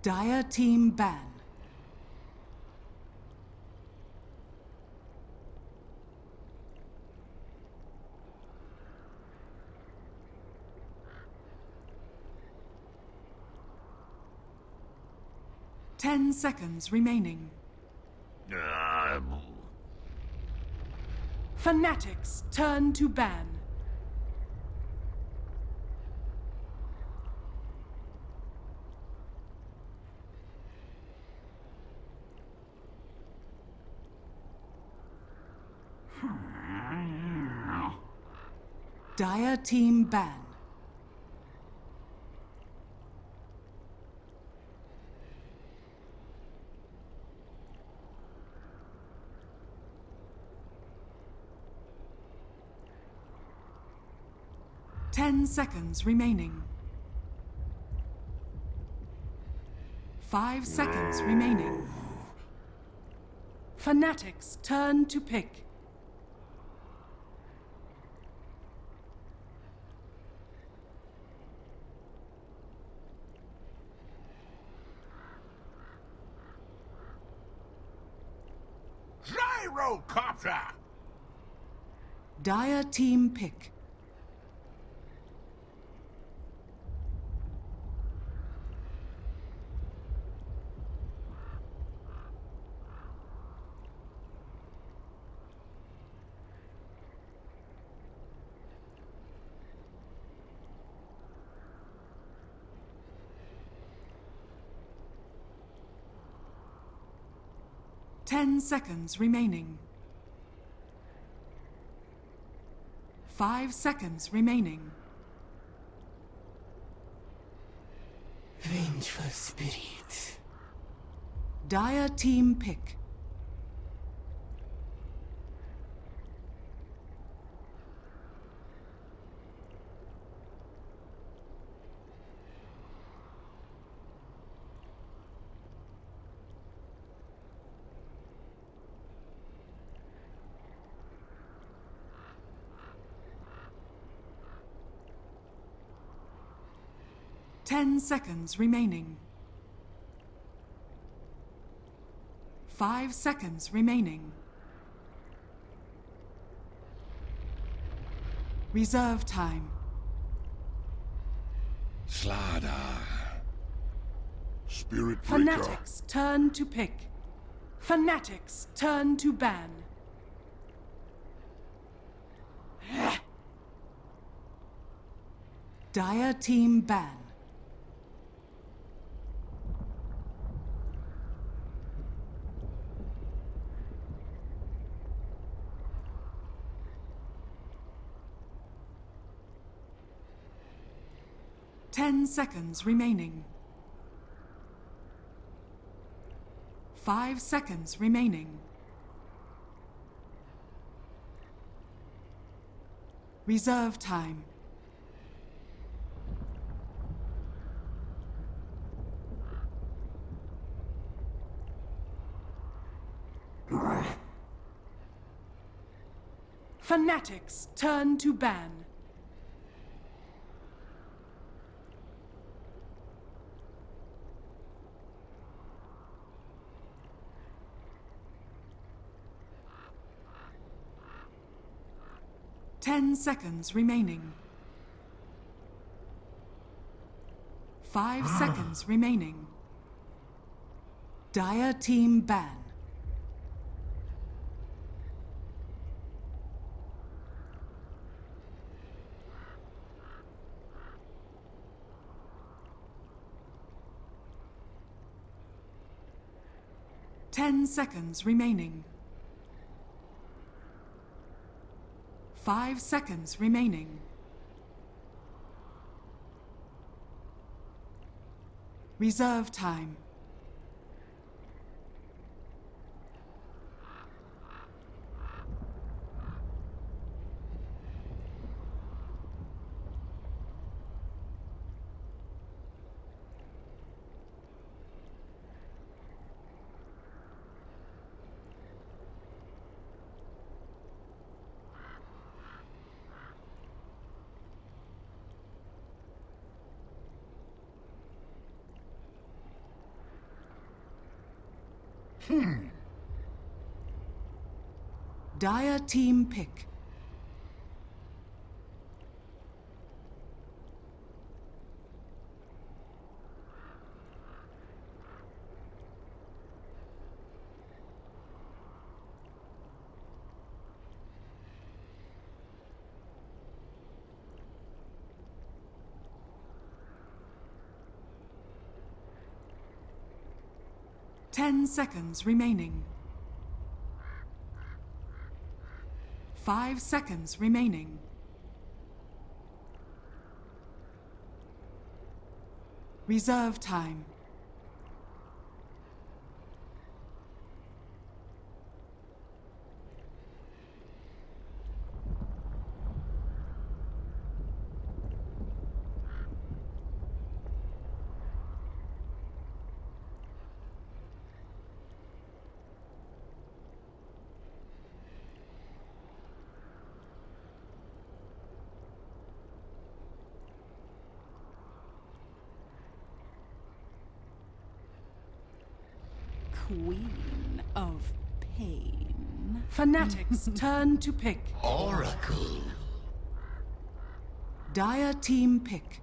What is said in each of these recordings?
Dire team ban. Ten seconds remaining. Fnatic's turn to ban. Dire team ban. Ten seconds remaining. 5 seconds remaining. Fnatic's turn to pick. Gyrocopter! Dire team pick. Ten seconds remaining. 5 seconds remaining. Vengeful spirit. Dire team pick. Ten seconds remaining. 5 seconds remaining. Reserve time. Slada. Spirit breaker. Fnatic's turn to pick. Fnatic's turn to ban. Dire team ban. Ten seconds remaining. 5 seconds remaining. Reserve time. Fnatic's turn to ban. Ten seconds remaining. 5 seconds remaining. Dire team ban. Ten seconds remaining. 5 seconds remaining. Reserve time. Dire team pick. Ten seconds remaining. 5 seconds remaining. Reserve time. Queen of Pain. Fnatic's turn to pick. Oracle. Dire team pick.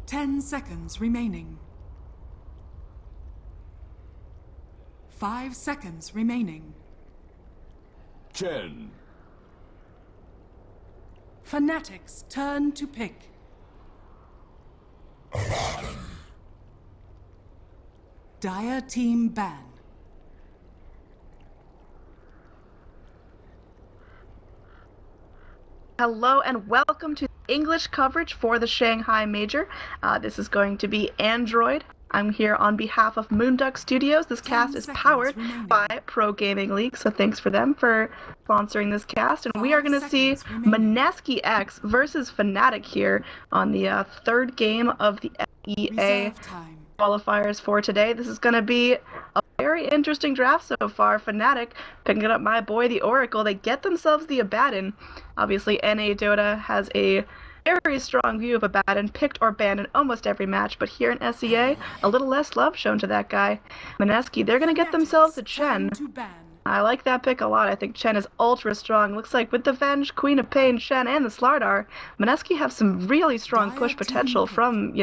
Ten seconds remaining. 5 seconds remaining. 10. Fnatic's turn to pick. Dire team ban. Hello and welcome to English coverage for the Shanghai Major. This is going to be Android. I'm here on behalf of Min.X Studios. This cast is powered by Pro Gaming League, so thanks for them for sponsoring this cast. And we are going to see Mineski-X versus Fnatic here on the third game of the EA qualifiers for today. This is going to be a very interesting draft so far. Fnatic picking up my boy, the Oracle. They get themselves the Abaddon. Obviously, NA Dota has a very strong view of Abaddon, picked or banned in almost every match, but here in SEA, a little less love shown to that guy. Mineski, they're going to get themselves a Chen. I like that pick a lot. I think Chen is ultra strong. Looks like with the Venge, Queen of Pain, Shen, and the Slardar, Mineski have some really strong push potential from,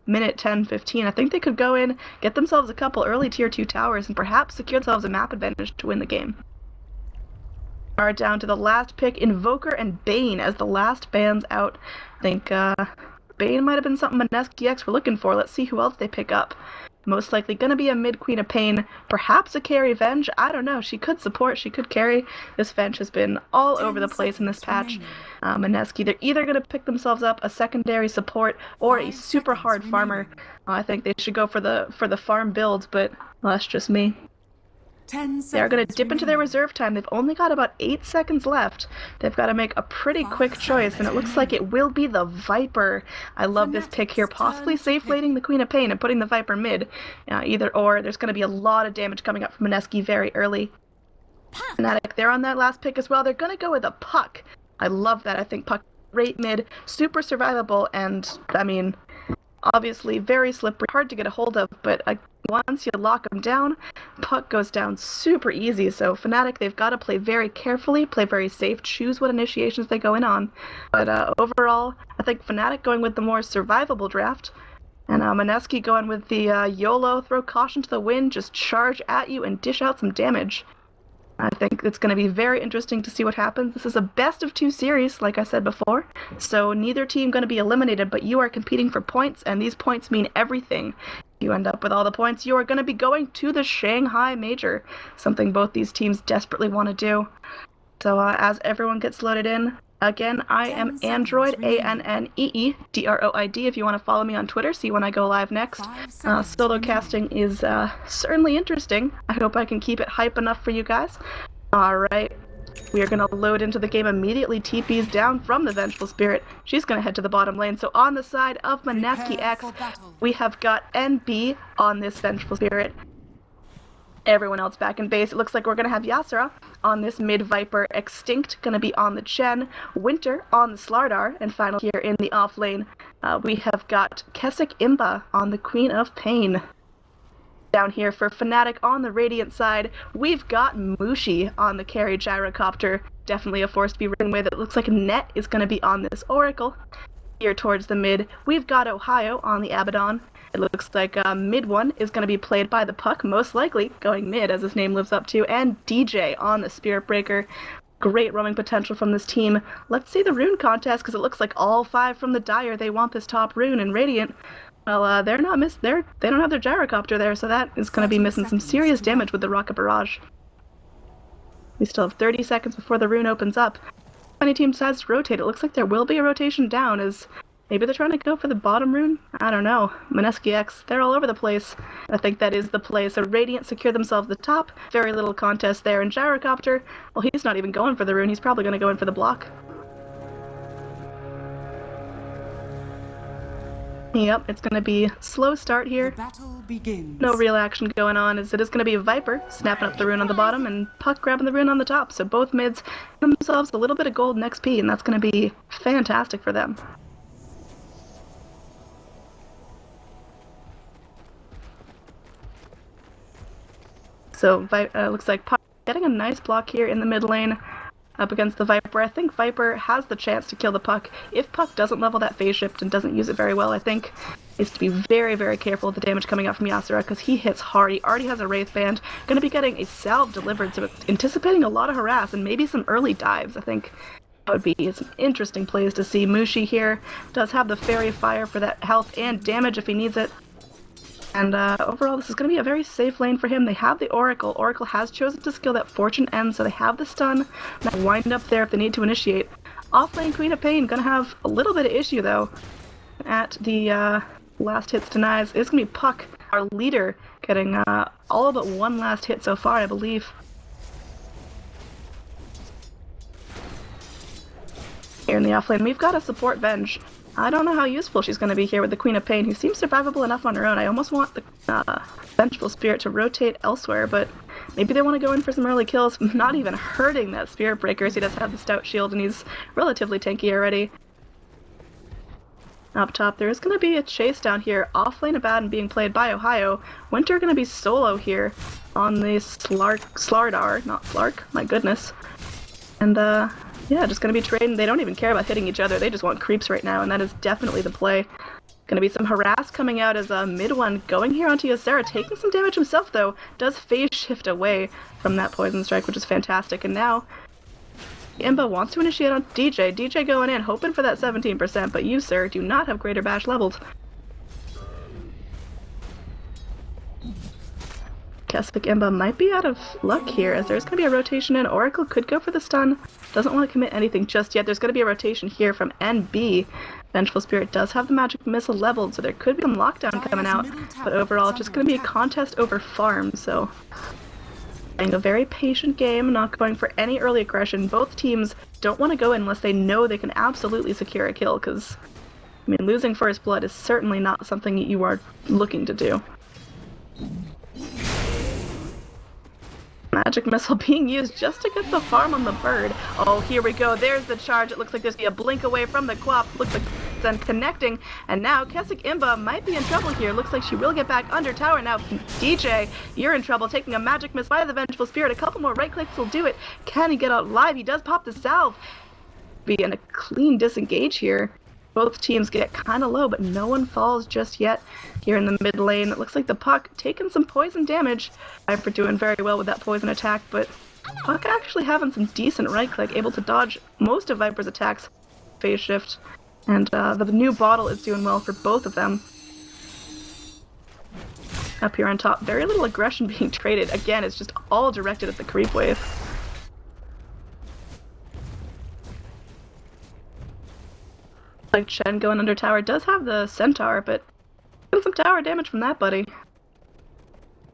minute 10, 15. I think they could go in, get themselves a couple early tier 2 towers, and perhaps secure themselves a map advantage to win the game. Are down to the last pick, Invoker and Bane as the last bans out. I think Bane might have been something Mineski-X were looking for. Let's see who else they pick up. Most likely going to be a mid Queen of Pain, perhaps a carry Venge. I don't know. She could support, she could carry. This Venge has been all over the place in this patch. Mineski, they're either going to pick themselves up a secondary support or a super hard farmer. I think they should go for the farm builds, but well, that's just me. They're going to dip into their reserve time. They've only got about 8 seconds left. They've got to make a pretty quick choice, and it looks like it will be the Viper. I love this pick here, possibly safe laning the Queen of Pain and putting the Viper mid. Either or, there's going to be a lot of damage coming up from Mineski very early. Fnatic, they're on that last pick as well. They're going to go with a Puck. I love that. I think Puck right mid, super survivable, and, I mean, obviously very slippery, hard to get a hold of, but once you lock them down, Puck goes down super easy. So Fnatic, they've got to play very carefully, play very safe, choose what initiations they go in on. But overall, I think Fnatic going with the more survivable draft, and Mineski going with the YOLO, throw caution to the wind, just charge at you and dish out some damage. I think it's going to be very interesting to see what happens. This is a best of 2 series, like I said before, so neither team going to be eliminated, but you are competing for points, and these points mean everything. If you end up with all the points, you are going to be going to the Shanghai Major, something both these teams desperately want to do. So as everyone gets loaded in, again, I am Android, ANNEEDROID, if you want to follow me on Twitter, see when I go live next. Solo casting is certainly interesting. I hope I can keep it hype enough for you guys. Alright, We are going to load into the game immediately. TP's down from the Vengeful Spirit. She's going to head to the bottom lane. So on the side of Mineski-X, we have got NB on this Vengeful Spirit. Everyone else back in base. It looks like we're going to have Yasura on this mid Viper. Extinct going to be on the Chen. Winter on the Slardar. And finally here in the off lane, we have got Kesik Imba on the Queen of Pain. Down here for Fnatic on the Radiant side, we've got Mushi on the carry Gyrocopter. Definitely a force to be reckoned with. It looks like Net is going to be on this Oracle. Here towards the mid, we've got Ohio on the Abaddon. It looks like mid one is going to be played by the Puck, most likely going mid as his name lives up to, and DJ on the Spirit Breaker. Great roaming potential from this team. Let's see the rune contest, because it looks like all 5 from the Dire, they want this top rune in Radiant. Well, they don't have their Gyrocopter there, so that is going to be missing some serious damage with the Rocket Barrage. We still have 30 seconds before the rune opens up. If any team decides to rotate, it looks like there will be a rotation down, as maybe they're trying to go for the bottom rune? I don't know. Mineski-X, they're all over the place. I think that is the play. So Radiant secure themselves the top. Very little contest there. And Gyrocopter, well, he's not even going for the rune. He's probably going to go in for the block. Yep, it's going to be a slow start here. The battle begins. No real action going on, as it is going to be Viper snapping up the rune on the bottom and Puck grabbing the rune on the top. So both mids themselves a little bit of gold and XP, and that's going to be fantastic for them. So looks like Puck getting a nice block here in the mid lane up against the Viper. I think Viper has the chance to kill the Puck. If Puck doesn't level that phase shift and doesn't use it very well, I think is to be very, very careful of the damage coming out from Yasura, because he hits hard. He already has a Wraith Band. Going to be getting a salve delivered, so anticipating a lot of harass and maybe some early dives. I think that would be some interesting plays to see. Mushi here does have the Fairy Fire for that health and damage if he needs it. And overall, this is going to be a very safe lane for him. They have the Oracle. Oracle has chosen to skill that Fortune End, so they have the stun. Now wind up there if they need to initiate. Off-lane Queen of Pain going to have a little bit of issue, though, at the last hits denies. It's going to be Puck, our leader, getting all but one last hit so far, I believe. Here in the off-lane, we've got a support Venge. I don't know how useful she's going to be here with the Queen of Pain, who seems survivable enough on her own. I almost want the Vengeful Spirit to rotate elsewhere, but maybe they want to go in for some early kills, not even hurting that Spirit Breaker, as he does have the Stout Shield, and he's relatively tanky already. Up top, there is going to be a chase down here. Off-lane Abaddon being played by Ohio. Winter going to be solo here on the Slardar, not Slark, my goodness. And, yeah, just going to be trading. They don't even care about hitting each other. They just want creeps right now, and that is definitely the play. Going to be some harass coming out as a mid one going here onto Ysera, taking some damage himself, though. Does phase shift away from that Poison Strike, which is fantastic. And now, Imba wants to initiate on DJ. DJ going in, hoping for that 17%, but you, sir, do not have Greater Bash leveled. Kesik Imba might be out of luck here, as there's going to be a rotation in. Oracle could go for the stun. Doesn't want to commit anything just yet. There's going to be a rotation here from NB. Vengeful Spirit does have the magic missile leveled, so there could be some lockdown coming out. But overall, it's just going to be a contest over farm, so playing a very patient game, not going for any early aggression. Both teams don't want to go in unless they know they can absolutely secure a kill, because, I mean, losing first blood is certainly not something you are looking to do. Magic missile being used just to get the farm on the bird. Oh, here we go. There's the charge. It looks like there's a blink away from the Quap. Looks like then connecting. And now Kesik Imba might be in trouble here. Looks like she will get back under tower. Now DJ, you're in trouble. Taking a magic miss by the Vengeful Spirit. A couple more right clicks will do it. Can he get out live? He does pop the salve. Be in a clean disengage here. Both teams get kind of low, but no one falls just yet here in the mid lane. It looks like the Puck taking some poison damage. Viper doing very well with that poison attack, but Puck actually having some decent right click, able to dodge most of Viper's attacks. Phase shift. And the new bottle is doing well for both of them. Up here on top, very little aggression being traded. Again, it's just all directed at the creep wave. Like Chen going under tower does have the Centaur, but doing some tower damage from that buddy.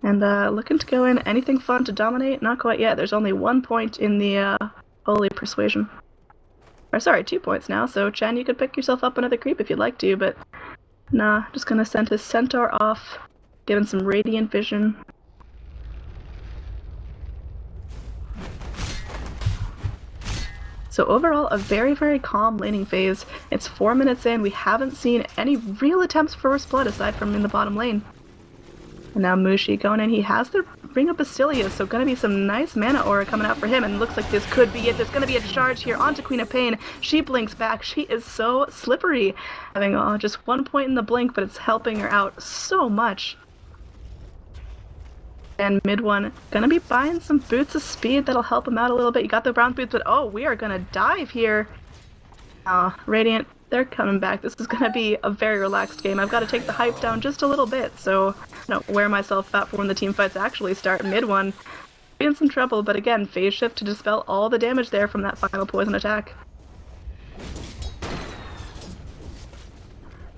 And looking to go in. Anything fun to dominate? Not quite yet. There's only 1 point in the Holy Persuasion. Or sorry, 2 points now. So Chen, you could pick yourself up another creep if you'd like to, but nah, just gonna send his Centaur off, give him some Radiant Vision. So overall, a very, very calm laning phase. It's 4 minutes in. We haven't seen any real attempts for First Blood aside from in the bottom lane. And now Mushi going in. He has the Ring of Basilius, so gonna be some nice mana aura coming out for him. And looks like this could be it. There's gonna be a charge here onto Queen of Pain. She blinks back. She is so slippery. Having just 1 point in the blink, but it's helping her out so much. And mid one, gonna be buying some boots of speed that'll help him out a little bit. You got the brown boots, but oh, we are gonna dive here. Radiant, they're coming back. This is gonna be a very relaxed game. I've got to take the hype down just a little bit, so I don't wear myself out for when the team fights actually start. Mid one, be in some trouble, but again, phase shift to dispel all the damage there from that final poison attack.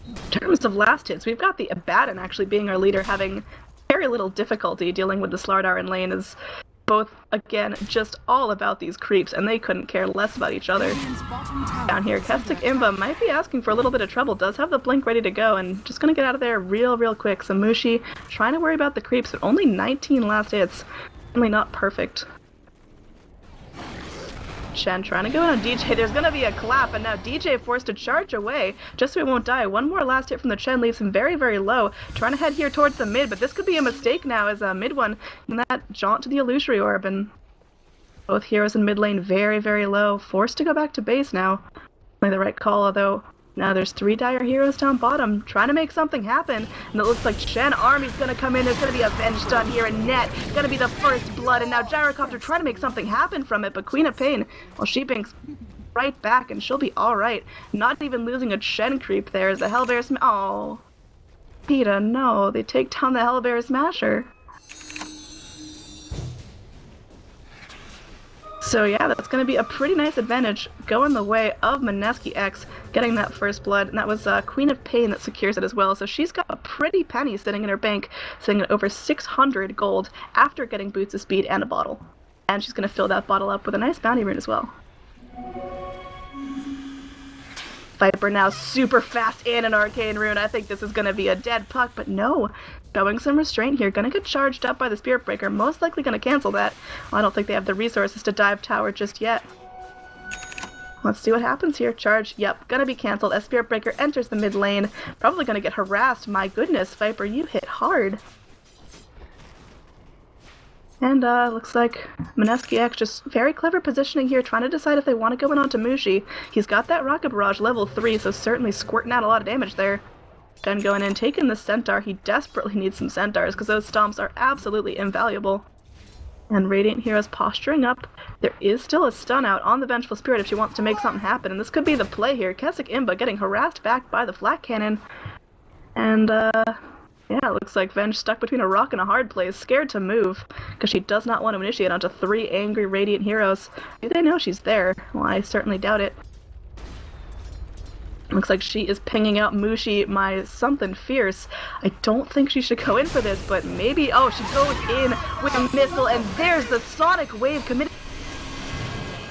In terms of last hits, we've got the Abaddon actually being our leader, having very little difficulty dealing with the Slardar in lane, is both, again, just all about these creeps, and they couldn't care less about each other. Down here, Kestic Imba might be asking for a little bit of trouble, does have the blink ready to go, and just gonna get out of there real quick. So Mushi trying to worry about the creeps, but only 19 last hits. Only not perfect. Shen trying to go in on DJ. There's gonna be a clap, and now DJ forced to charge away just so he won't die. One more last hit from the Chen leaves him very low. Trying to head here towards the mid, but this could be a mistake now as mid one in that jaunt to the Illusory Orb, and both heroes in mid lane very low. Forced to go back to base now. Only the right call, although now there's 3 dire heroes down bottom trying to make something happen, and it looks like Shen Army's gonna come in. There's gonna be a Venge done here, and Net gonna be the first blood, and now Gyrocopter trying to make something happen from it, but Queen of Pain, well, she binks right back, and she'll be alright. Not even losing a Shen creep there as the Hellbear oh, Peeta, no, they take down the Hellbear Smasher. So yeah, that's going to be a pretty nice advantage going the way of Mineski-X getting that first blood, and that was Queen of Pain that secures it as well. So she's got a pretty penny sitting in her bank, sitting at over 600 gold after getting boots of speed and a bottle. And she's going to fill that bottle up with a nice bounty rune as well. Viper now super fast and an arcane rune. I think this is going to be a dead puck, but no. Showing some restraint here. Gonna get charged up by the Spirit Breaker. Most likely gonna cancel that. Well, I don't think they have the resources to dive tower just yet. Let's see what happens here. Charge. Yep. Gonna be canceled as Spirit Breaker enters the mid lane. Probably gonna get harassed. My goodness, Viper, you hit hard. And looks like Mineski-X just very clever positioning here, trying to decide if they want to go in onto Mushi. He's got that Rocket Barrage level 3, so certainly squirting out a lot of damage there. Shen going in, taking the Centaur. He desperately needs some Centaurs because those stomps are absolutely invaluable. And Radiant Heroes posturing up. There is still a stun out on the Vengeful Spirit if she wants to make something happen, and this could be the play here. Kestic Imba getting harassed back by the Flak Cannon. And yeah, it looks like Venge stuck between a rock and a hard place, scared to move, because she does not want to initiate onto 3 angry Radiant Heroes. Do they know she's there? Well, I certainly doubt it. Looks like she is pinging out Mushi, my something fierce. I don't think she should go in for this, but maybe, oh, she goes in with a missile, and there's the Sonic Wave committing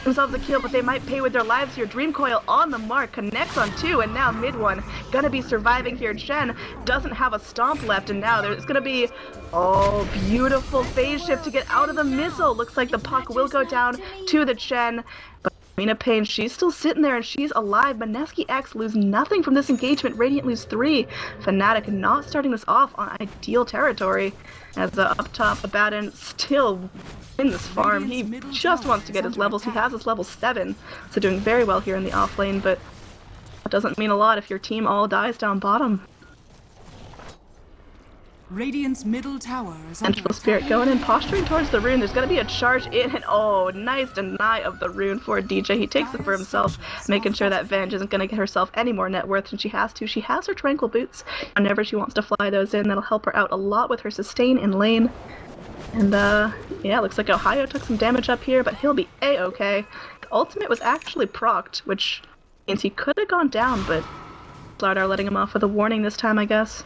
themselves a kill, but they might pay with their lives here. Dream Coil on the mark, connects on 2, and now mid one gonna be surviving here. Shen doesn't have a stomp left, and now there's gonna be, oh, beautiful phase shift to get out of the missile. Looks like the puck will go down to the Shen, but Queen of Pain, she's still sitting there and she's alive. Mineski-X lose nothing from this engagement. Radiant lose 3. Fnatic not starting this off on ideal territory. As up top, Abaddon still in this farm. He just wants to get his levels. He has his level 7, so doing very well here in the off lane, but that doesn't mean a lot if your team all dies down bottom. Radiant's middle tower is under Vengeful Spirit going in, posturing towards the rune. There's going to be a charge in, and oh, nice deny of the rune for DJ. He takes it for himself, making sure that Venge isn't going to get herself any more net worth than she has to. She has her Tranquil Boots. Whenever she wants to fly those in, that'll help her out a lot with her sustain in lane. And yeah, looks like Ohio took some damage up here, but he'll be a-okay. The ultimate was actually procced, which means he could have gone down, but Slardar letting him off with a warning this time, I guess.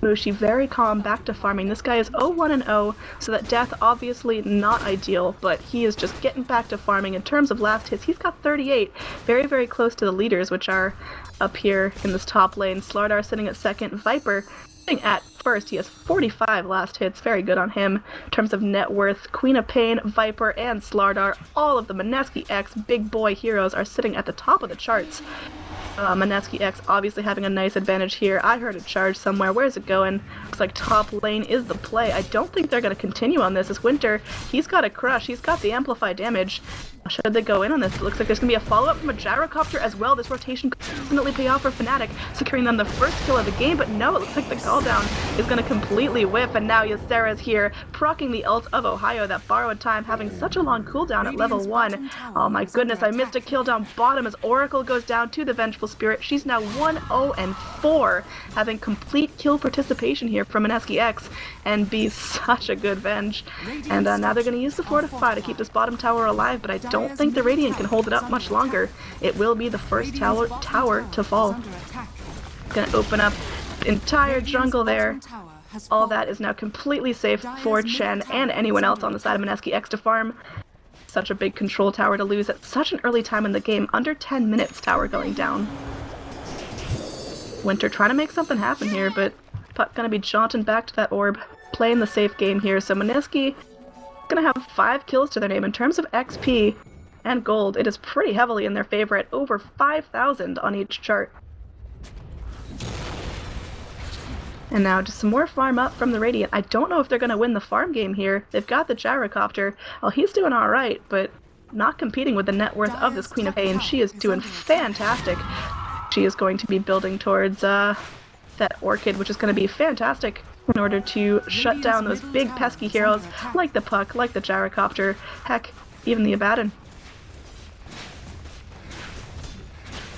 Mushi very calm, back to farming. This guy is 0-1-0, so that death obviously not ideal, but he is just getting back to farming. In terms of last hits, he's got 38, very, very close to the leaders, which are up here in this top lane. Slardar sitting at second, Viper sitting at first. He has 45 last hits, very good on him. In terms of net worth, Queen of Pain, Viper, and Slardar, all of the Mineski-X big boy heroes are sitting at the top of the charts. Mineski-X obviously having a nice advantage here. I heard a charge somewhere. Where's it going? Looks like top lane is the play. I don't think they're going to continue on this. As Winter, he's got a crush. He's got the amplify damage. Should they go in on this? It looks like there's going to be a follow-up from a gyrocopter as well. This rotation could definitely pay off for Fnatic, securing them the first kill of the game, but no, it looks like the call down is going to completely whiff, and now Ysera's here, proccing the ult of Ohio, that borrowed time, having such a long cooldown at level 1. Oh my goodness, I missed a kill down bottom as Oracle goes down to the Vengeful Spirit. She's now 1-0-4, having complete kill participation here from Mineski-X, and be such a good Venge. And now they're going to use the Fortify to keep this bottom tower alive, but I don't think the Radiant can hold it up much longer. It will be the first tower to fall. Gonna open up the entire jungle there. All that is now completely safe for Chen and anyone else on the side of Mineski-X to farm. Such a big control tower to lose at such an early time in the game. Under 10 minutes tower going down. Winter trying to make something happen here, but Puck gonna be jaunting back to that orb, playing the safe game here. So Mineski gonna have 5 kills to their name. In terms of XP and gold, it is pretty heavily in their favor at over 5,000 on each chart. And now just some more farm up from the Radiant. I don't know if they're going to win the farm game here. They've got the gyrocopter. Well, he's doing alright, but not competing with the net worth of this Queen of Pain. She is doing fantastic. She is going to be building towards that Orchid, which is going to be fantastic in order to shut down those big pesky heroes like the Puck, like the gyrocopter, heck, even the Abaddon.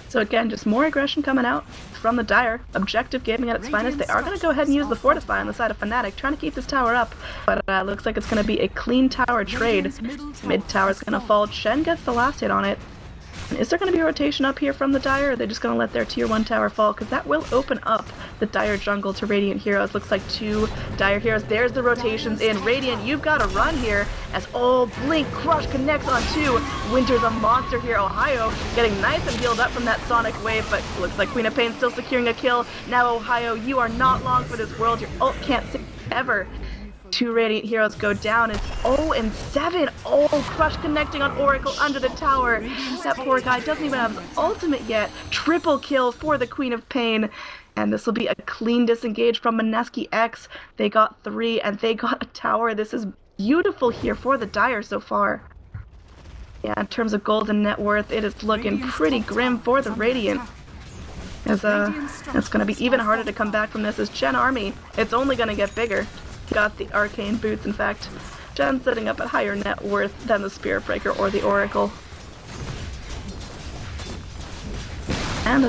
So again, just more aggression coming out from the Dire. Objective gaming at its finest. They are going to go ahead and use the Fortify on the side of Fnatic, trying to keep this tower up. But looks like it's going to be a clean tower trade. Mid tower is going to fall. Shen gets the last hit on it. Is there going to be a rotation up here from the Dire, or are they just going to let their tier 1 tower fall? Because that will open up the Dire jungle to Radiant heroes. Looks like 2 Dire heroes. There's the rotations in. Radiant, you've got to run here as Blink Crush connects on 2. Winter's a monster here. Ohio getting nice and healed up from that Sonic wave, but looks like Queen of Pain still securing a kill. Now Ohio, you are not long for this world. Your ult can't save ever. 2 Radiant heroes go down. It's 0-7. Crush connecting on Oracle under the tower. That poor guy doesn't even have his ultimate yet. Triple kill for the Queen of Pain. And this will be a clean disengage from Mineski-X. They got 3 and they got a tower. This is beautiful here for the Dire so far. Yeah, in terms of gold and net worth, it is looking pretty grim for the Radiant. As it's going to be even harder to come back from this as Chen Army. It's only going to get bigger. Got the arcane boots, in fact. Jen sitting up at higher net worth than the Spirit Breaker or the Oracle. And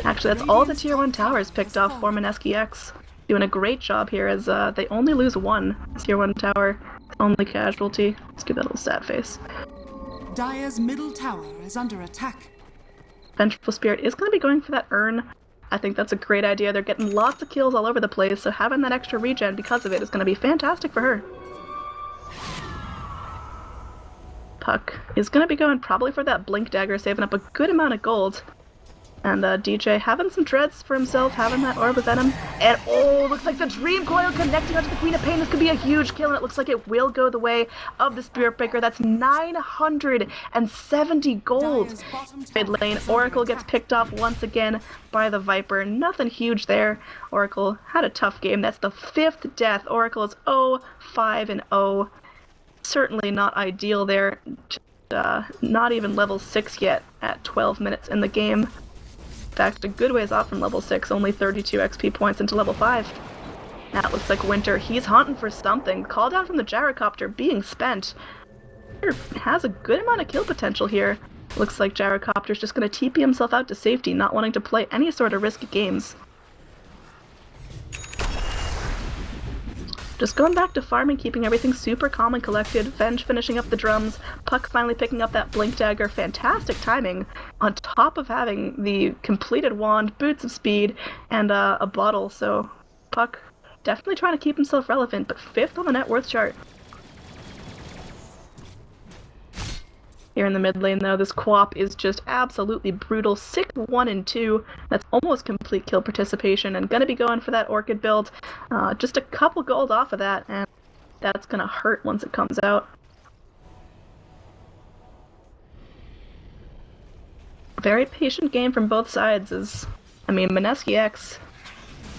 actually that's all the tier 1 towers picked off for Mineski-X. Doing a great job here as they only lose 1 tier 1 tower. Only casualty. Let's give that a little sad face. Dire's middle tower is under attack. Vengeful Spirit is going to be going for that urn. I think that's a great idea. They're getting lots of kills all over the place, so having that extra regen because of it is going to be fantastic for her. Puck is going to be going probably for that Blink Dagger, saving up a good amount of gold. And DJ having some dreads for himself, having that Orb of Venom. And looks like the Dream Coil connecting onto the Queen of Pain. This could be a huge kill, and it looks like it will go the way of the Spirit Breaker. That's 970 gold. Mid lane, Oracle gets picked off once again by the Viper. Nothing huge there. Oracle had a tough game. That's the 5th death. Oracle is 0-5-0. Certainly not ideal there. Just, not even level 6 yet at 12 minutes in the game. In fact, a good ways off from level 6, only 32 XP points into level 5. Now it looks like Winter, he's hunting for something. Call down from the gyrocopter being spent. Winter has a good amount of kill potential here. Looks like gyrocopter's just going to TP himself out to safety, not wanting to play any sort of risky games. Just going back to farming, keeping everything super calm and collected. Venge finishing up the drums. Puck finally picking up that Blink Dagger. Fantastic timing, on top of having the completed wand, boots of speed, and a bottle. So Puck definitely trying to keep himself relevant, but 5th on the net worth chart. Here in the mid lane, though, this Quap is just absolutely brutal. 6-1 and 2. That's almost complete kill participation, and gonna be going for that Orchid build. Just a couple gold off of that, and that's gonna hurt once it comes out. Very patient game from both sides. Mineski-X,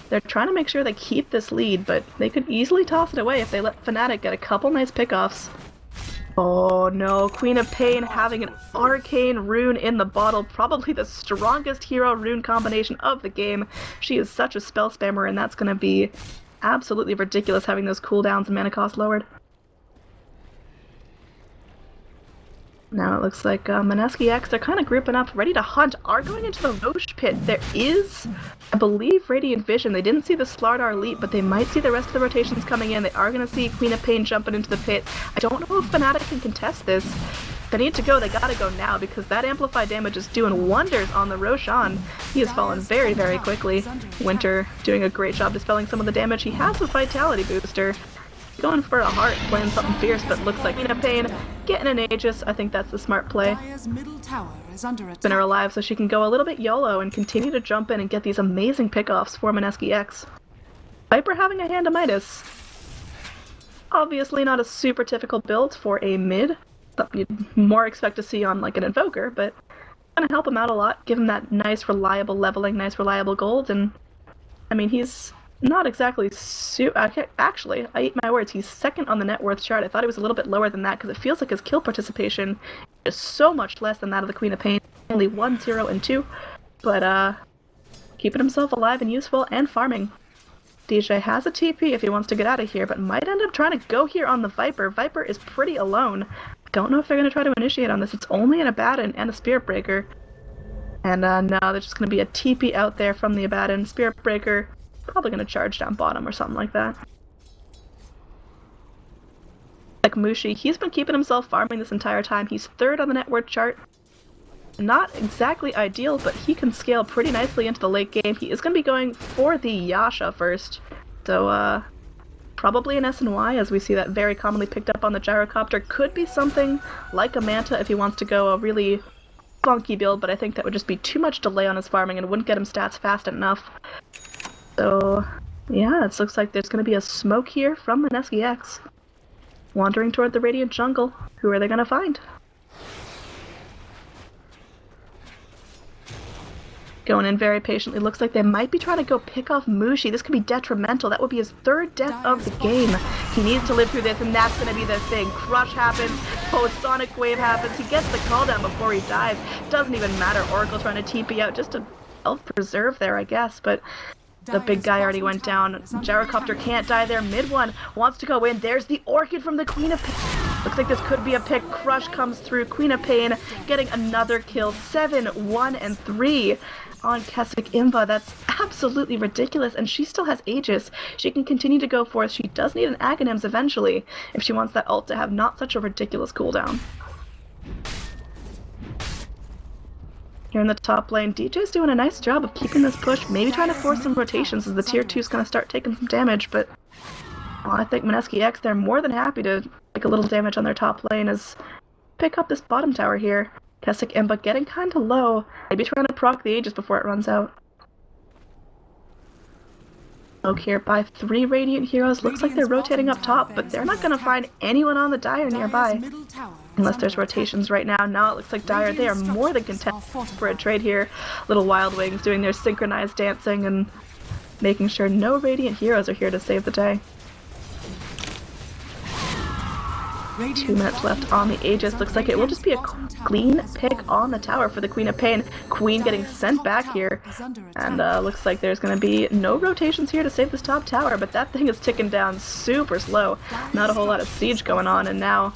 they're trying to make sure they keep this lead, but they could easily toss it away if they let Fnatic get a couple nice pickoffs. Oh no, Queen of Pain having an arcane rune in the bottle, probably the strongest hero rune combination of the game. She is such a spell spammer, and that's going to be absolutely ridiculous having those cooldowns and mana cost lowered. Now it looks like Mineski-X, they're kind of grouping up, ready to hunt, are going into the Roche pit. There is, I believe, Radiant Vision. They didn't see the Slardar leap, but they might see the rest of the rotations coming in. They are going to see Queen of Pain jumping into the pit. I don't know if Fnatic can contest this. If they need to go, they gotta go now, because that amplified damage is doing wonders on the Roshan. He has fallen very, very quickly. Winter doing a great job dispelling some of the damage. He has a Vitality booster. Going for a heart, playing something fierce, but looks like Queen of Pain getting an Aegis. I think that's the smart play. Spin her alive so she can go a little bit YOLO and continue to jump in and get these amazing pickoffs for Mineski-X. Viper having a hand of Midas. Obviously not a super typical build for a mid. Something you'd more expect to see on like an Invoker, but gonna help him out a lot, give him that nice reliable leveling, nice reliable gold, and he's not exactly actually, I eat my words, he's 2nd on the net worth chart. I thought he was a little bit lower than that because it feels like his kill participation is so much less than that of the Queen of Pain. Only 1, 0, and 2. But keeping himself alive and useful and farming. DJ has a TP if he wants to get out of here, but might end up trying to go here on the Viper. Viper is pretty alone. Don't know if they're going to try to initiate on this. It's only an Abaddon and a Spirit Breaker. And no, there's just going to be a TP out there from the Abaddon. Spirit Breaker probably going to charge down bottom or something like that. Like Mushi, he's been keeping himself farming this entire time. He's 3rd on the net worth chart. Not exactly ideal, but he can scale pretty nicely into the late game. He is going to be going for the Yasha first. So, probably an SNY, as we see that very commonly picked up on the Gyrocopter. Could be something like a Manta if he wants to go a really funky build, but I think that would just be too much delay on his farming and wouldn't get him stats fast enough. So, yeah, it looks like there's going to be a smoke here from Mineski-X. Wandering toward the Radiant Jungle. Who are they going to find? Going in very patiently. Looks like they might be trying to go pick off Mushi. This could be detrimental. That would be his 3rd death of the game. He needs to live through this, and that's going to be the thing. Crush happens. Sonic Wave happens. He gets the call down before he dies. Doesn't even matter. Oracle trying to TP out just to self-preserve there, I guess, but the big guy already went down. Gyrocopter can't die there. Mid one wants to go in. There's the Orchid from the Queen of Pain. Looks like this could be a pick. Crush comes through. Queen of Pain getting another kill. 7, 1, and 3 on Keswick Imba. That's absolutely ridiculous, and she still has Aegis. She can continue to go forth. She does need an Aghanims eventually if she wants that ult to have not such a ridiculous cooldown. Here in the top lane, DJ's doing a nice job of keeping this push, maybe trying to force some rotations as the tier 2's going to start taking some damage, but I think Mineski-X, they're more than happy to take a little damage on their top lane as pick up this bottom tower here. Keswick Imba getting kind of low, maybe trying to proc the Aegis before it runs out. Smoke here by 3 Radiant heroes. Looks like they're rotating up top, but they're not going to find anyone on the Dire nearby. Unless there's rotations right now. Now it looks like Dire, they are more than content for a trade here. Little Wild Wings doing their synchronized dancing and making sure no Radiant heroes are here to save the day. 2 minutes left on the Aegis. Looks like it will just be a clean pick on the tower for the Queen of Pain. Queen getting sent back here. And looks like there's going to be no rotations here to save this top tower, but that thing is ticking down super slow. Not a whole lot of siege going on, and now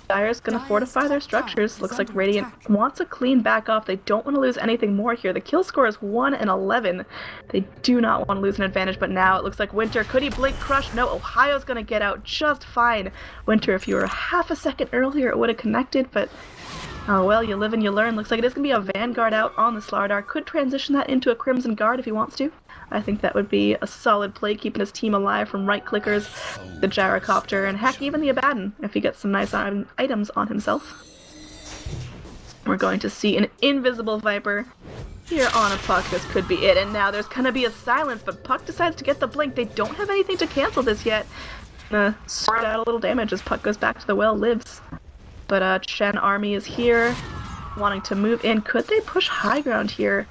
Dire's going to fortify their structures. Looks like Radiant wants a clean back off. They don't want to lose anything more here. The kill score is 1 and 11. They do not want to lose an advantage, but now it looks like Winter. Could he blink Crush? No, Ohio's going to get out just fine. Winter, if you were half a second earlier, it would have connected, but oh well, you live and you learn. Looks like it is going to be a Vanguard out on the Slardar. Could transition that into a Crimson Guard if he wants to. I think that would be a solid play, keeping his team alive from right-clickers, the Gyrocopter, and heck, even the Abaddon, if he gets some nice items on himself. We're going to see an Invisible Viper here on a Puck. This could be it, and now there's going to be a silence, but Puck decides to get the blink. They don't have anything to cancel this yet. Sort out a little damage as Puck goes back to the well, lives. But Shen Army is here, wanting to move in. Could they push high ground here?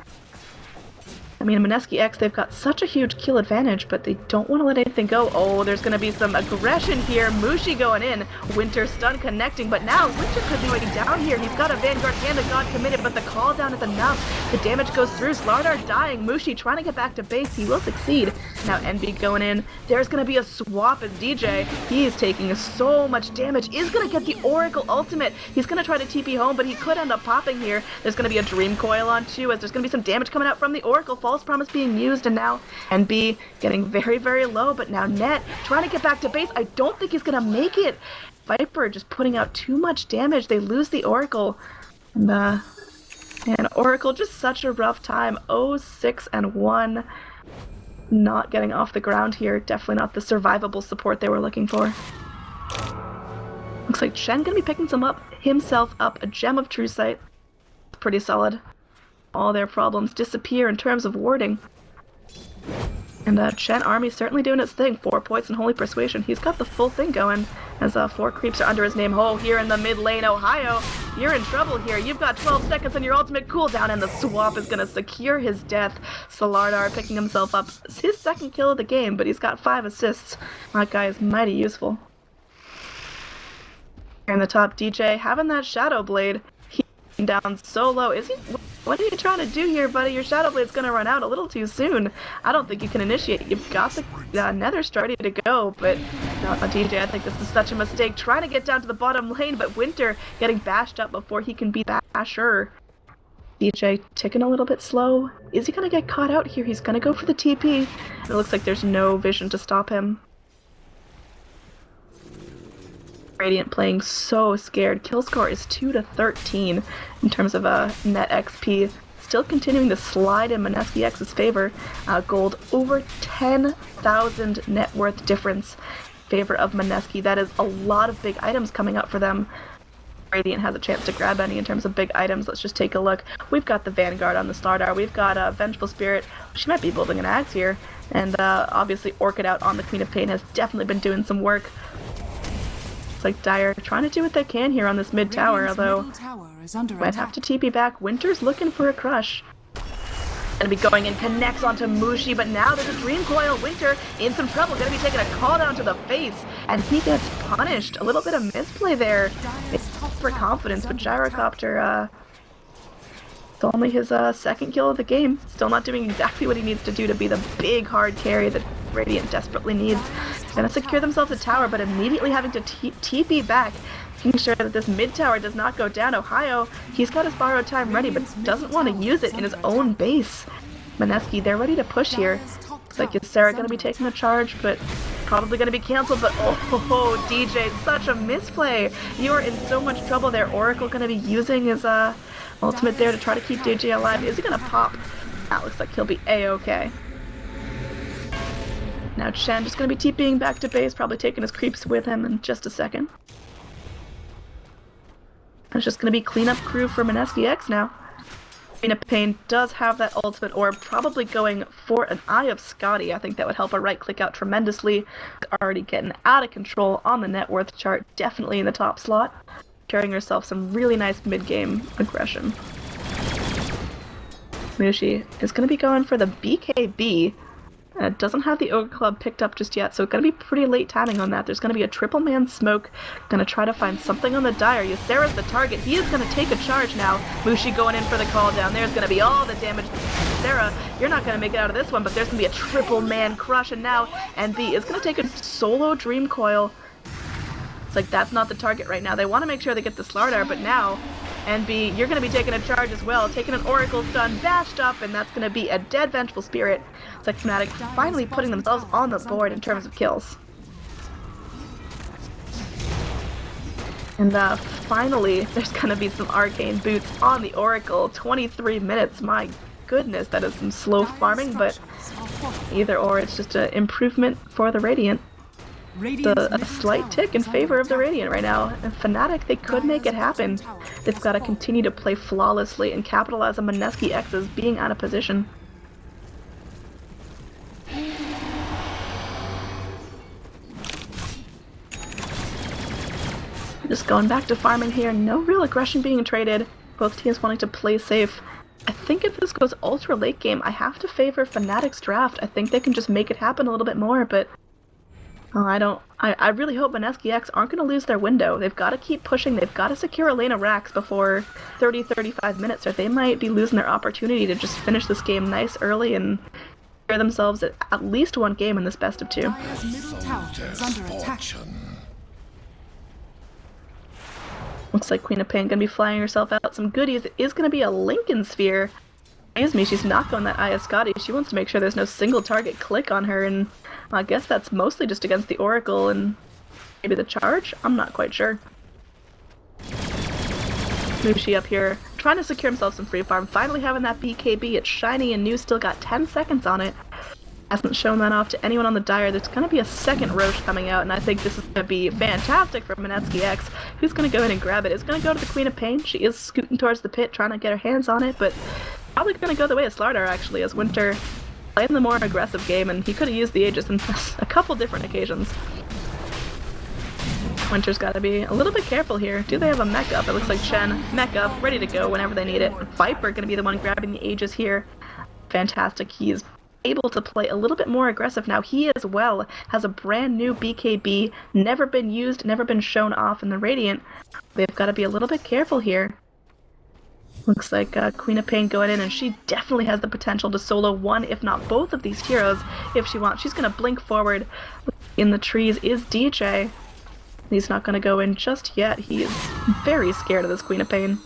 I mean, Mineski-X, they've got such a huge kill advantage, but they don't want to let anything go. Oh, there's going to be some aggression here. Mushi going in. Winter stun connecting, but now Winter could be going down here. He's got a Vanguard and a God committed, but the call down is enough. The damage goes through. Slardar dying. Mushi trying to get back to base. He will succeed. Now NB going in. There's going to be a swap as DJ. He is taking so much damage. Is going to get the Oracle ultimate. He's going to try to TP home, but he could end up popping here. There's going to be a Dream Coil on 2 as there's going to be some damage coming out from the Oracle. False Promise being used, and now NB getting very, very low, but now Net trying to get back to base. I don't think he's going to make it. Viper just putting out too much damage. They lose the Oracle. And Oracle just such a rough time. 0-6-1. Not getting off the ground here. Definitely not the survivable support they were looking for. Looks like Shen gonna be picking himself up a Gem of True Sight. Pretty solid. All their problems disappear in terms of warding. And Shen Army certainly doing its thing. 4 points in Holy Persuasion. He's got the full thing going as 4 creeps are under his name. Oh, here in the mid lane, Ohio, you're in trouble here. You've got 12 seconds on your ultimate cooldown, and the swap is going to secure his death. Solardar picking himself up. It's his second kill of the game, but he's got 5 assists. That guy is mighty useful. Here in the top, DJ having that Shadow Blade. He's down so low. Is he? What are you trying to do here, buddy? Your Shadow Blade's gonna run out a little too soon. I don't think you can initiate. You've got the Nether Star ready to go, but no, DJ, I think this is such a mistake. Trying to get down to the bottom lane, but Winter getting bashed up before he can be Basher. DJ ticking a little bit slow. Is he gonna get caught out here? He's gonna go for the TP. It looks like there's no vision to stop him. Radiant playing so scared. Kill score is 2-13 in terms of net XP. Still continuing to slide in Mineski-X's favor. Gold over 10,000 net worth difference in favor of Mineski. That is a lot of big items coming up for them. Radiant has a chance to grab any in terms of big items. Let's just take a look. We've got the Vanguard on the Slardar. We've got Vengeful Spirit. She might be building an axe here. And obviously Orchid out on the Queen of Pain has definitely been doing some work. Like Dire trying to do what they can here on this mid tower, although might have to TP back. Winter's looking for a crush. Gonna be going in, connects onto Mushi, but now there's a Dream Coil. Winter in some trouble, gonna be taking a call down to the face, and he gets punished. A little bit of misplay there. It's for confidence, but Gyrocopter, it's only his second kill of the game. Still not doing exactly what he needs to do to be the big hard carry that Radiant desperately needs. Gonna secure themselves a tower, but immediately having to TP back, making sure that this mid tower does not go down. Ohio, he's got his borrowed time ready, but doesn't want to use it in his own base. Mineski, they're ready to push here. Looks like is Sarah gonna be taking the charge, but probably gonna be canceled. But oh, DJ, such a misplay. You are in so much trouble there. Oracle gonna be using his ultimate there to try to keep DJ alive. Is he gonna pop? That looks like he'll be A-okay. Now Chen just going to be TPing back to base, probably taking his creeps with him in just a second. It's just going to be cleanup crew for Mineski-X now. Queen of Pain does have that ultimate orb, probably going for an Eye of Scotty. I think that would help her right click out tremendously. Already getting out of control on the net worth chart, definitely in the top slot. Carrying herself some really nice mid-game aggression. Mushi is going to be going for the BKB. Doesn't have the Ogre Club picked up just yet, so it's going to be pretty late timing on that. There's going to be a triple man smoke. Going to try to find something on the Dire. Ysera's the target. He is going to take a charge now. Mushi going in for the call down. There's going to be all the damage. Ysera, you're not going to make it out of this one, but there's going to be a triple man crush, and now NB is going to take a solo Dream Coil. It's like that's not the target right now. They want to make sure they get the Slardar, but now NB, you're going to be taking a charge as well, taking an Oracle stun, bashed up, and that's going to be a dead Vengeful Spirit. It's like Fnatic finally putting themselves on the board in terms of kills. And finally, there's going to be some Arcane Boots on the Oracle. 23 minutes, my goodness, that is some slow farming, but Either or, it's just an improvement for the Radiant. A slight tick in favor of the Radiant right now. And Fnatic, they could make it happen. They've got to continue to play flawlessly and capitalize on Mineski-X's being out of position. Just going back to farming here, no real aggression being traded. Both teams wanting to play safe. I think if this goes ultra late game, I have to favor Fnatic's draft. I think they can just make it happen a little bit more, but I really hope Mineski-X aren't going to lose their window. They've got to keep pushing. They've got to secure a lane of racks before 30-35 minutes, or they might be losing their opportunity to just finish this game nice early and secure themselves at least one game in this best of two. Dire's middle tower is under attack. Looks like Queen of Pain gonna be flying herself out some goodies. It is gonna be a Lincoln Sphere. Excuse me, she's not going that Ayascati. She wants to make sure there's no single target click on her, and I guess that's mostly just against the Oracle and maybe the charge? I'm not quite sure. Mushi up here, trying to secure himself some free farm. Finally having that BKB. It's shiny and new, still got 10 seconds on it. Hasn't shown that off to anyone on the Dire. There's going to be a second Roche coming out, and I think this is going to be fantastic for Mineski-X. Who's going to go in and grab it? It's going to go to the Queen of Pain. She is scooting towards the pit, trying to get her hands on it, but probably going to go the way of Slardar, actually, as Winter playing the more aggressive game, and he could have used the Aegis on a couple different occasions. Winter's got to be a little bit careful here. Do they have a mech up? It looks like Shen, mech up, ready to go whenever they need it. Viper going to be the one grabbing the Aegis here. Fantastic. He is able to play a little bit more aggressive now. He as well has a brand new BKB, never been used, never been shown off in the Radiant. They've got to be a little bit careful here. Looks like Queen of Pain going in, and she definitely has the potential to solo one, if not both of these heroes if she wants. She's going to blink forward. In the trees is DJ. He's not going to go in just yet. He is very scared of this Queen of Pain.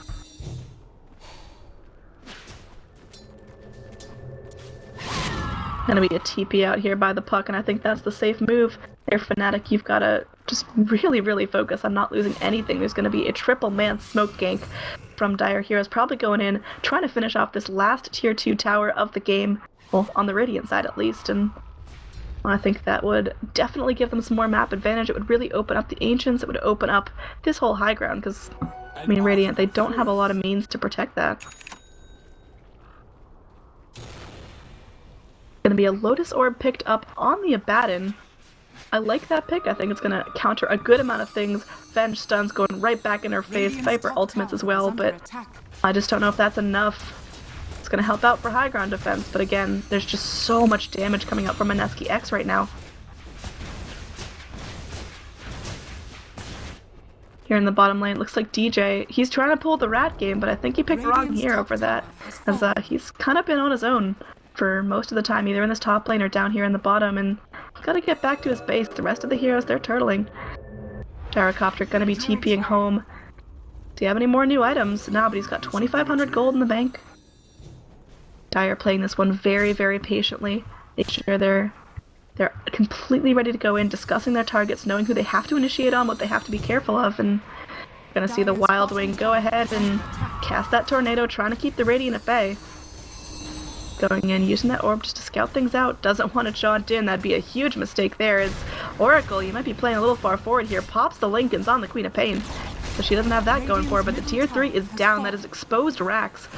Gonna be a TP out here by the puck, and I think that's the safe move. There, Fnatic, you've got to just really focus on not losing anything. There's gonna be a triple man smoke gank from Dire Heroes, probably going in, trying to finish off this last tier 2 tower of the game, well, on the Radiant side at least, and I think that would definitely give them some more map advantage. It would really open up the Ancients, it would open up this whole high ground, because, I mean, Radiant, they don't have a lot of means to protect that. Going to be a Lotus Orb picked up on the Abaddon. I like that pick. I think it's going to counter a good amount of things. Venge stuns going right back in her face. Viper ultimates as well, but I just don't know if that's enough. It's going to help out for high ground defense, but again, there's just so much damage coming out from Mineski-X right now. Here in the bottom lane, looks like DJ, he's trying to pull the rat game, but I think he picked the wrong hero for that, as he's kind of been on his own for most of the time, either in this top lane or down here in the bottom, and he's got to get back to his base. The rest of the heroes, they're turtling. Gyrocopter gonna be TPing home. Do you have any more new items? No, but he's got 2,500 gold in the bank. Dire playing this one very patiently. Make sure they're completely ready to go in, discussing their targets, knowing who they have to initiate on, what they have to be careful of, and gonna see the Wild Wing go ahead and cast that tornado, trying to keep the Radiant at bay. Going in, using that orb just to scout things out. Doesn't want to jaunt in. That'd be a huge mistake there. As Oracle, you might be playing a little far forward here. Pops the Lincolns on the Queen of Pain. So she doesn't have that going for her, but the tier 3 is down. That is exposed racks.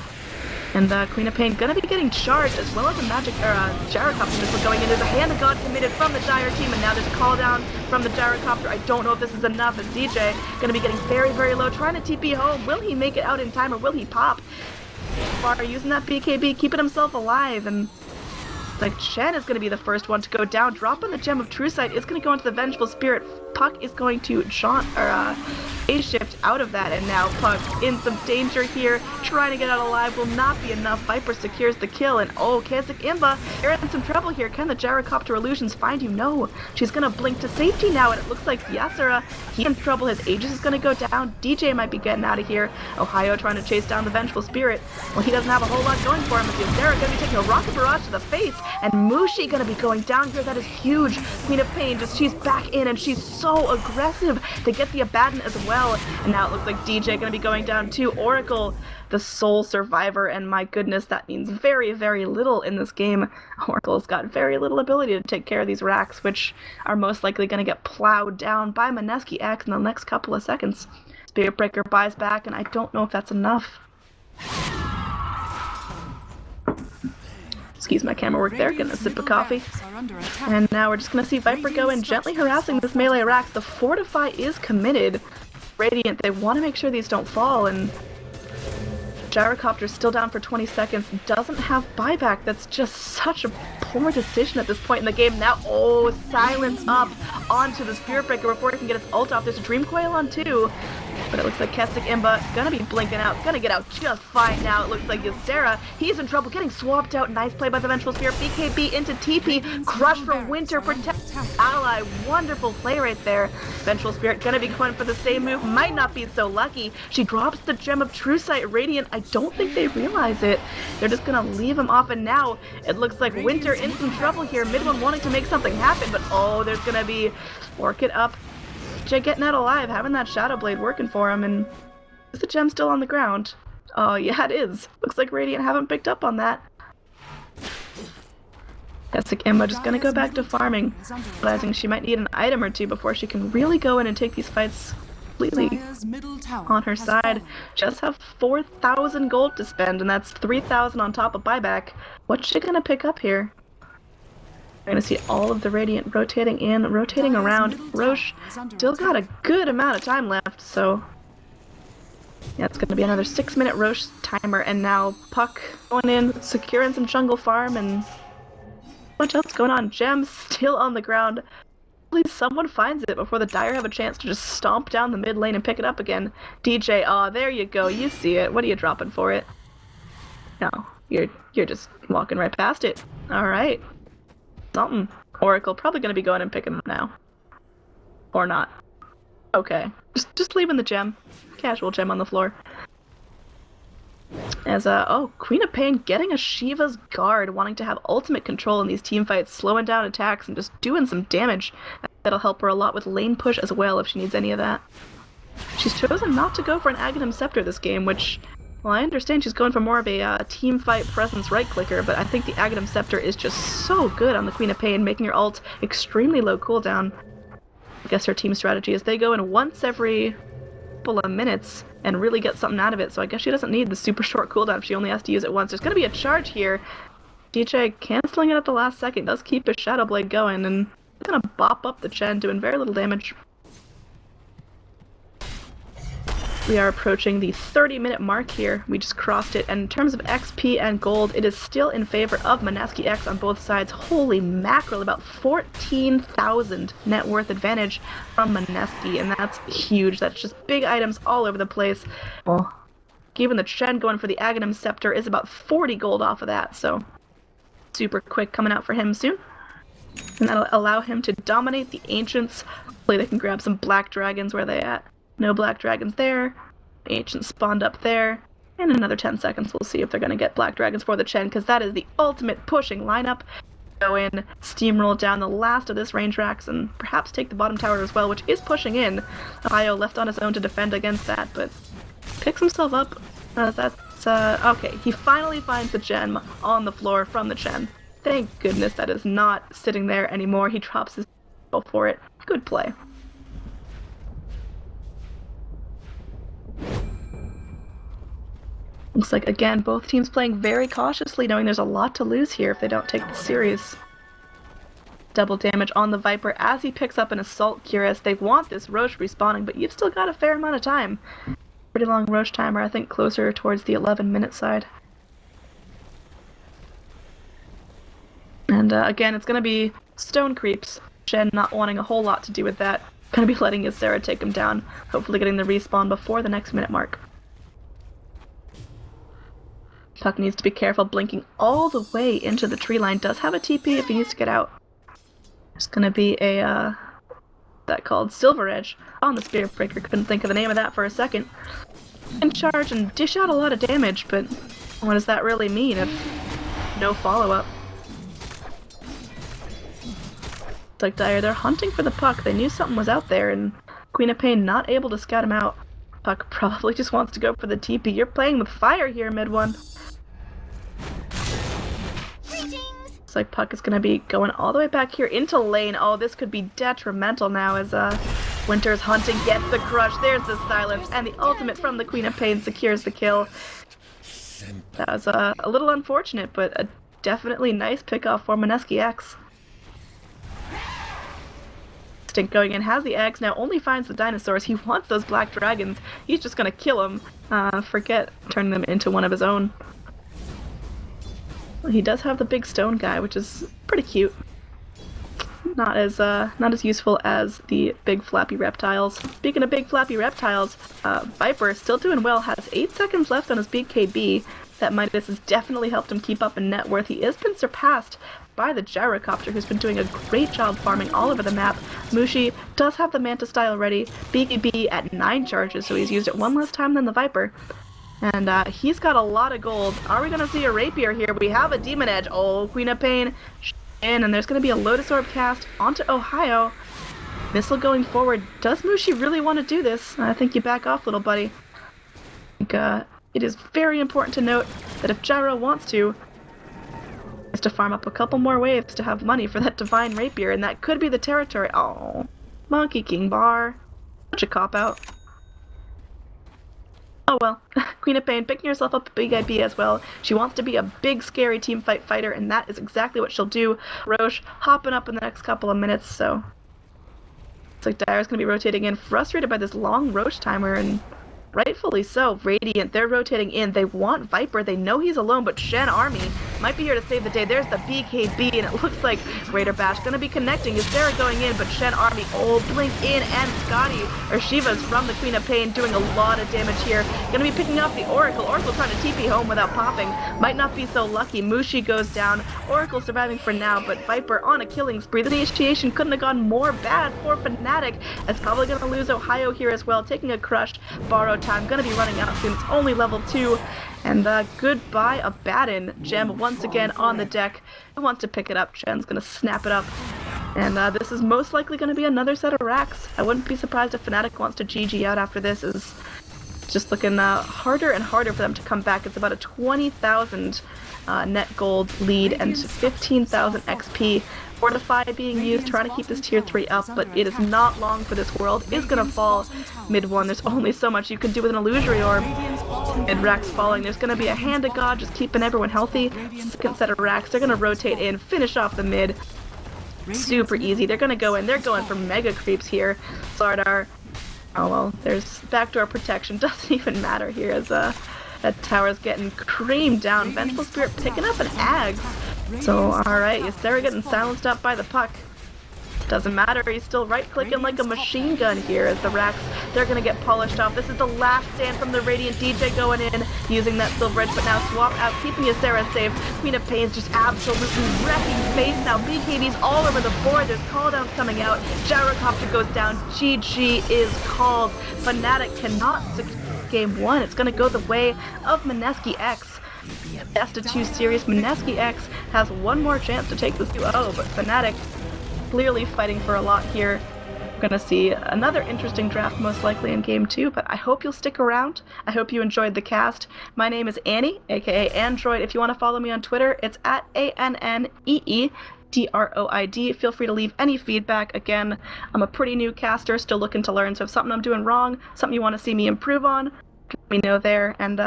And Queen of Pain gonna be getting charged, as well as a magic gyrocopter missile going in. There's a Hand of God committed from the Dire team, and now there's a call down from the gyrocopter. I don't know if this is enough, as DJ gonna be getting very low, trying to TP home. Will he make it out in time, or will he pop? Far using that BKB, keeping himself alive, and like Shen is going to be the first one to go down. Dropping the Gem of True Sight is going to go into the Vengeful Spirit. Puck is going to A-shift out of that, and now Puck in some danger here, trying to get out alive. Will not be enough. Viper secures the kill, and oh, Kazik Imba, you're in some trouble here. Can the Gyrocopter Illusions find you? No. She's going to blink to safety now, and it looks like Yasura, he's in trouble. His Aegis is going to go down. DJ might be getting out of here. Ohio trying to chase down the Vengeful Spirit. Well, he doesn't have a whole lot going for him. Yasura going to be taking a Rocket Barrage to the face, and Mushi going to be going down here. That is huge. Queen of Pain, she's back in, and she's so so aggressive to get the abaddon as well. And now it looks like DJ gonna be going down too. Oracle, the sole survivor, and my goodness, that means very, very little in this game. Oracle's got very little ability to take care of these racks, which are most likely gonna get plowed down by Mineski-X in the next couple of seconds. Spirit Breaker buys back, and I don't know if that's enough. Excuse my camera work there, getting a sip of coffee. And now we're just going to see Viper go in, gently harassing this melee rack. The Fortify is committed. Radiant, they want to make sure these don't fall, and Gyrocopter's still down for 20 seconds, doesn't have buyback. That's just such a poor decision at this point in the game. Now, oh, silence up onto the Spirit Breaker before it can get its ult off. There's a Dream Coil on too. But it looks like Kestic Imba gonna be blinking out, gonna get out just fine now. It looks like Ysera, he's in trouble, getting swapped out. Nice play by the Vengeful Spirit. BKB into TP, crush from Winter, protect ally. Wonderful play right there. Vengeful Spirit gonna be going for the same move, might not be so lucky. She drops the Gem of True Sight. Radiant, I don't think they realize it. They're just gonna leave him off, and now it looks like Winter in some trouble here. Mid one wanting to make something happen, but oh, there's gonna be Orchid up. Jay getting out alive, having that Shadow Blade working for him, and is the gem still on the ground? Oh yeah, it is. Looks like Radiant haven't picked up on that. Kestic Imba just gonna go back to farming, realizing she might need an item or two before she can really go in and take these fights completely on her side. Just have 4,000 gold to spend, and that's 3,000 on top of buyback. What's she gonna pick up here? We're going to see all of the Radiant rotating in, rotating around. Roche still got a good amount of time left, so yeah, it's going to be another 6-minute Roche timer, and now Puck going in, securing some jungle farm, and much else going on. Gem still on the ground. Please, someone finds it before the Dire have a chance to just stomp down the mid lane and pick it up again. DJ, aw, there you go, you see it. What are you dropping for it? No, you're just walking right past it. Alright. Something. Oracle probably going to be going and picking them now. Or not. Okay. Just leaving the gem. Casual gem on the floor. As, oh, Queen of Pain getting a Shiva's Guard, wanting to have ultimate control in these team fights, slowing down attacks and just doing some damage. That'll help her a lot with lane push as well if she needs any of that. She's chosen not to go for an Aghanim Scepter this game, which, well, I understand she's going for more of a team fight presence right-clicker, but I think the Aghanim Scepter is just so good on the Queen of Pain, making her ult extremely low cooldown. I guess her team strategy is they go in once every couple of minutes and really get something out of it, so I guess she doesn't need the super short cooldown if she only has to use it once. There's going to be a charge here. DJ canceling it at the last second, does keep his Shadow Blade going, and going to bop up the Chen, doing very little damage. We are approaching the 30-minute mark here. We just crossed it, and in terms of XP and gold, it is still in favor of Mineski-X on both sides. Holy mackerel, about 14,000 net worth advantage from Mineski, and that's huge. That's just big items all over the place. Well, even the Chen going for the Aghanim Scepter is about 40 gold off of that, so super quick coming out for him soon. And that'll allow him to dominate the Ancients. Hopefully they can grab some Black Dragons. Where they at? No Black Dragons there. The Ancients spawned up there. In another 10 seconds we'll see if they're going to get Black Dragons for the Chen, because that is the ultimate pushing lineup. Go in, steamroll down the last of this range racks, and perhaps take the bottom tower as well, which is pushing in. Ohio left on his own to defend against that, but picks himself up. Okay, he finally finds the gem on the floor from the Chen. Thank goodness that is not sitting there anymore. He drops his for it. Good play. Looks like, again, both teams playing very cautiously, knowing there's a lot to lose here if they don't take this serious. Double damage on the Viper as he picks up an Assault Cuirass. They want this Roche respawning, but you've still got a fair amount of time. Pretty long Roche timer, I think closer towards the 11-minute side. And again, it's going to be stone creeps. Shen not wanting a whole lot to do with that. Going to be letting Ysera take him down, hopefully getting the respawn before the next minute mark. Puck needs to be careful, blinking all the way into the tree line. Does have a TP if he needs to get out. There's gonna be a, that called Silver Edge on the Spirit Breaker. Couldn't think of the name of that for a second. And charge and dish out a lot of damage, but what does that really mean if no follow-up? It's like Dire, they're hunting for the Puck. They knew something was out there, and Queen of Pain not able to scout him out. Puck probably just wants to go for the TP. You're playing with fire here, mid one. Looks like Puck is going to be going all the way back here into lane. Oh, this could be detrimental now as Winter's hunting gets the crush. There's the silence, and the ultimate from the Queen of Pain secures the kill. That was a little unfortunate, but a definitely nice pickoff for Mineski-X. Stink going in, has the eggs, now only finds the dinosaurs. He wants those black dragons. He's just gonna kill them. Forget turning them into one of his own. He does have the big stone guy, which is pretty cute. Not as useful as the big flappy reptiles. Speaking of big flappy reptiles, Viper still doing well, has 8 seconds left on his BKB. That Midas has definitely helped him keep up in net worth. He has been surpassed by the Gyrocopter, who's been doing a great job farming all over the map. Mushi does have the Manta style ready. BKB at 9 charges, so he's used it one less time than the Viper. And he's got a lot of gold. Are we going to see a Rapier here? We have a Demon Edge. Oh, Queen of Pain in, and there's going to be a Lotus Orb cast onto Ohio. Missile going forward. Does Mushi really want to do this? I think you back off, little buddy. I think it is very important to note that if Gyro wants to, is to farm up a couple more waves to have money for that Divine Rapier, and that could be the territory. Oh, Monkey King Bar. Such a cop-out. Oh well, Queen of Pain picking herself up a big IB as well. She wants to be a big scary teamfight fighter, and that is exactly what she'll do. Roche hopping up in the next couple of minutes, so looks like Dire's gonna be rotating in, frustrated by this long Roche timer, and rightfully so. Radiant, they're rotating in. They want Viper. They know he's alone, but Shen Army might be here to save the day. There's the BKB, and it looks like Raider Bash going to be connecting. Ysera going in, but Shen Army, oh, Blink in, and Scotty, or Shiva's from the Queen of Pain, doing a lot of damage here. Going to be picking up the Oracle. Oracle trying to TP home without popping. Might not be so lucky. Mushi goes down. Oracle surviving for now, but Viper on a killing spree. The initiation couldn't have gone more bad for Fnatic. It's probably going to lose Ohio here as well, taking a crushed borrow time. Going to be running out soon. It's only level 2. And goodbye, Abaddon. Gem once again on the deck. Who wants to pick it up? Shen's going to snap it up. And this is most likely going to be another set of racks. I wouldn't be surprised if Fnatic wants to GG out after this. Is just looking harder and harder for them to come back. It's about a 20,000 net gold lead and 15,000 XP. Fortify being used, trying to keep this tier 3 up, but it is not long for this world. It's gonna fall mid 1. There's only so much you can do with an illusory orb. Mid racks falling. There's gonna be a Hand of God just keeping everyone healthy. Second set of racks. They're gonna rotate in, finish off the mid. Super easy. They're gonna go in. They're going for mega creeps here. Slardar. Oh well, there's backdoor protection. Doesn't even matter here as that tower's getting creamed down. Vengeful Spirit picking up an Ag. So, alright, Ysera getting silenced up by the Puck. Doesn't matter, he's still right-clicking like a machine gun here as the racks, they're gonna get polished off. This is the last stand from the Radiant DJ going in, using that Silver Edge, but now swap out, keeping Ysera safe. Queen of Pain's just absolutely wrecking face now. BKB's all over the board, there's calldowns coming out. Gyrocopter goes down, GG is called. Fnatic cannot secure game 1. It's gonna go the way of Mineski-X. Best of 2 series. Mineski-X has one more chance to take this 2-0, but Fnatic clearly fighting for a lot here. We're gonna see another interesting draft most likely in game 2, but I hope you'll stick around. I hope you enjoyed the cast. My name is Annie, aka Android. If you want to follow me on Twitter, it's at ANNEEDROID. Feel free to leave any feedback. Again, I'm a pretty new caster, still looking to learn, so if something I'm doing wrong, something you want to see me improve on, let me know there. And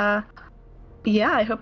yeah, I hope